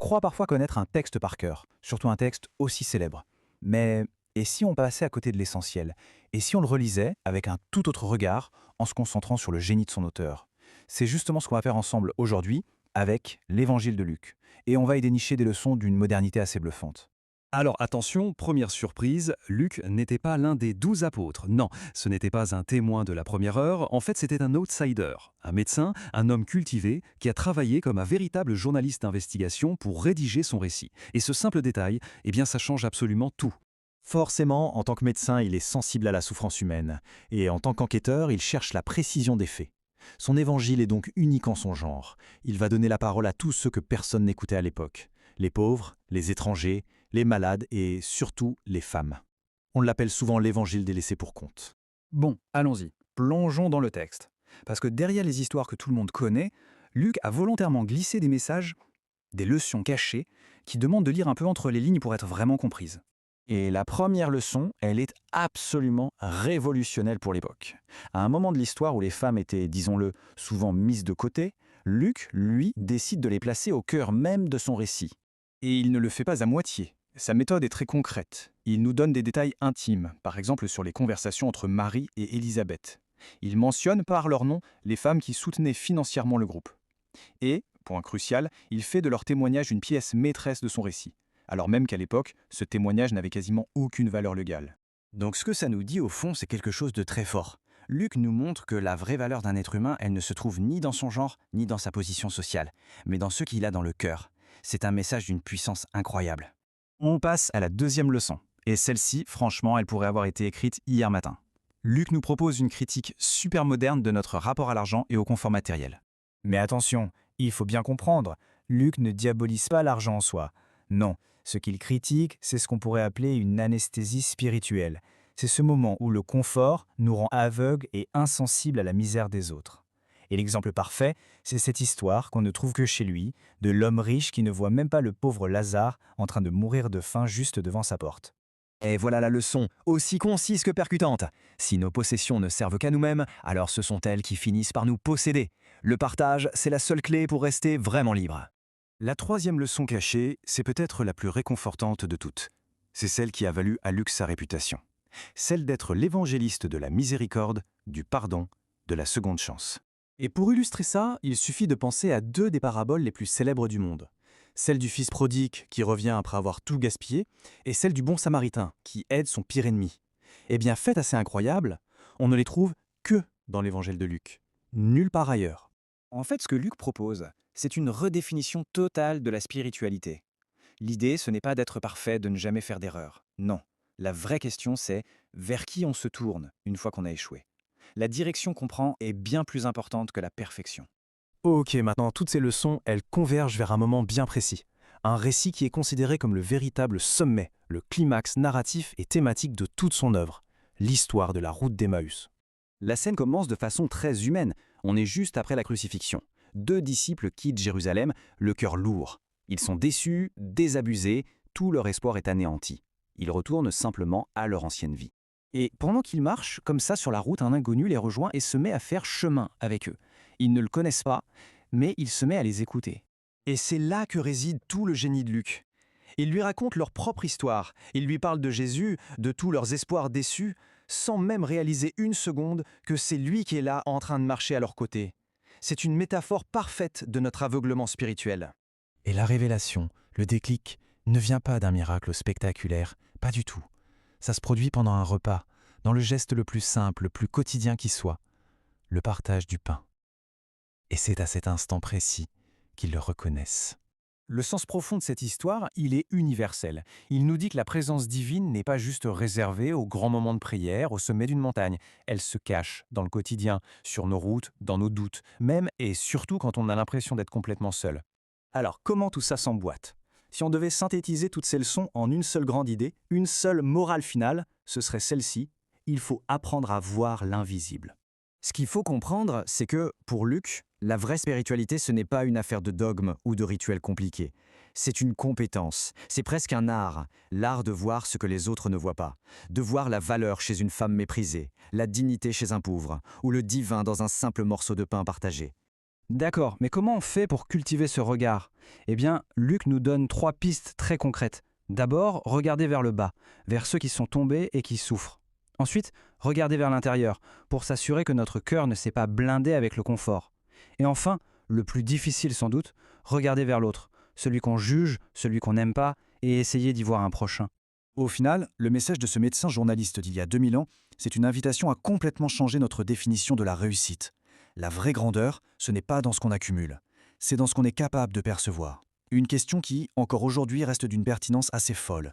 croit parfois connaître un texte par cœur, surtout un texte aussi célèbre. Mais et si on passait à côté de l'essentiel? Et si on le relisait avec un tout autre regard, en se concentrant sur le génie de son auteur? C'est justement ce qu'on va faire ensemble aujourd'hui avec l'Évangile de Luc. Et on va y dénicher des leçons d'une modernité assez bluffante. Alors attention, première surprise, Luc n'était pas l'un des 12 apôtres. Non, ce n'était pas un témoin de la première heure, en fait c'était un outsider, un médecin, un homme cultivé qui a travaillé comme un véritable journaliste d'investigation pour rédiger son récit. Et ce simple détail, eh bien ça change absolument tout. Forcément, en tant que médecin, il est sensible à la souffrance humaine, et en tant qu'enquêteur, il cherche la précision des faits. Son évangile est donc unique en son genre. Il va donner la parole à tous ceux que personne n'écoutait à l'époque. Les pauvres, les étrangers, les malades et surtout les femmes. On l'appelle souvent l'évangile des laissés pour compte. Bon, allons-y, plongeons dans le texte. Parce que derrière les histoires que tout le monde connaît, Luc a volontairement glissé des messages, des leçons cachées, qui demandent de lire un peu entre les lignes pour être vraiment comprises. Et la première leçon, elle est absolument révolutionnelle pour l'époque. À un moment de l'histoire où les femmes étaient, disons-le, souvent mises de côté, Luc, lui, décide de les placer au cœur même de son récit. Et il ne le fait pas à moitié. Sa méthode est très concrète. Il nous donne des détails intimes, par exemple sur les conversations entre Marie et Élisabeth. Il mentionne par leur nom les femmes qui soutenaient financièrement le groupe. Et, point crucial, il fait de leur témoignage une pièce maîtresse de son récit, alors même qu'à l'époque, ce témoignage n'avait quasiment aucune valeur légale. Donc ce que ça nous dit au fond, c'est quelque chose de très fort. Luc nous montre que la vraie valeur d'un être humain, elle ne se trouve ni dans son genre, ni dans sa position sociale, mais dans ce qu'il a dans le cœur. C'est un message d'une puissance incroyable. On passe à la deuxième leçon. Et celle-ci, franchement, elle pourrait avoir été écrite hier matin. Luc nous propose une critique super moderne de notre rapport à l'argent et au confort matériel. Mais attention, il faut bien comprendre, Luc ne diabolise pas l'argent en soi. Non, ce qu'il critique, c'est ce qu'on pourrait appeler une anesthésie spirituelle. C'est ce moment où le confort nous rend aveugles et insensibles à la misère des autres. Et l'exemple parfait, c'est cette histoire qu'on ne trouve que chez lui, de l'homme riche qui ne voit même pas le pauvre Lazare en train de mourir de faim juste devant sa porte. Et voilà la leçon, aussi concise que percutante. Si nos possessions ne servent qu'à nous-mêmes, alors ce sont elles qui finissent par nous posséder. Le partage, c'est la seule clé pour rester vraiment libre. La troisième leçon cachée, c'est peut-être la plus réconfortante de toutes. C'est celle qui a valu à Luc sa réputation. Celle d'être l'évangéliste de la miséricorde, du pardon, de la seconde chance. Et pour illustrer ça, il suffit de penser à deux des paraboles les plus célèbres du monde. Celle du fils prodigue qui revient après avoir tout gaspillé, et celle du bon samaritain qui aide son pire ennemi. Eh bien, fait assez incroyable, on ne les trouve que dans l'évangile de Luc. Nulle part ailleurs. En fait, ce que Luc propose, c'est une redéfinition totale de la spiritualité. L'idée, ce n'est pas d'être parfait, de ne jamais faire d'erreur. Non. La vraie question, c'est vers qui on se tourne une fois qu'on a échoué. La direction qu'on prend est bien plus importante que la perfection. Ok, maintenant toutes ces leçons, elles convergent vers un moment bien précis. Un récit qui est considéré comme le véritable sommet, le climax narratif et thématique de toute son œuvre, l'histoire de la route d'Emmaüs. La scène commence de façon très humaine. On est juste après la crucifixion. Deux disciples quittent Jérusalem, le cœur lourd. Ils sont déçus, désabusés, tout leur espoir est anéanti. Ils retournent simplement à leur ancienne vie. Et pendant qu'ils marchent, comme ça sur la route, un inconnu les rejoint et se met à faire chemin avec eux. Ils ne le connaissent pas, mais il se met à les écouter. Et c'est là que réside tout le génie de Luc. Ils lui racontent leur propre histoire, ils lui parlent de Jésus, de tous leurs espoirs déçus, sans même réaliser une seconde que c'est lui qui est là en train de marcher à leur côté. C'est une métaphore parfaite de notre aveuglement spirituel. Et la révélation, le déclic, ne vient pas d'un miracle spectaculaire, pas du tout. Ça se produit pendant un repas, dans le geste le plus simple, le plus quotidien qui soit, le partage du pain. Et c'est à cet instant précis qu'ils le reconnaissent. Le sens profond de cette histoire, il est universel. Il nous dit que la présence divine n'est pas juste réservée aux grands moments de prière au sommet d'une montagne. Elle se cache dans le quotidien, sur nos routes, dans nos doutes, même et surtout quand on a l'impression d'être complètement seul. Alors comment tout ça s'emboîte? Si on devait synthétiser toutes ces leçons en une seule grande idée, une seule morale finale, ce serait celle-ci: il faut apprendre à voir l'invisible. Ce qu'il faut comprendre, c'est que, pour Luc, la vraie spiritualité, ce n'est pas une affaire de dogme ou de rituels compliqués. C'est une compétence, c'est presque un art, l'art de voir ce que les autres ne voient pas, de voir la valeur chez une femme méprisée, la dignité chez un pauvre, ou le divin dans un simple morceau de pain partagé. D'accord, mais comment on fait pour cultiver ce regard? Eh bien, Luc nous donne 3 pistes très concrètes. D'abord, regardez vers le bas, vers ceux qui sont tombés et qui souffrent. Ensuite, regardez vers l'intérieur, pour s'assurer que notre cœur ne s'est pas blindé avec le confort. Et enfin, le plus difficile sans doute, regardez vers l'autre, celui qu'on juge, celui qu'on n'aime pas, et essayez d'y voir un prochain. Au final, le message de ce médecin journaliste d'il y a 2000 ans, c'est une invitation à complètement changer notre définition de la réussite. La vraie grandeur, ce n'est pas dans ce qu'on accumule, c'est dans ce qu'on est capable de percevoir. Une question qui, encore aujourd'hui, reste d'une pertinence assez folle.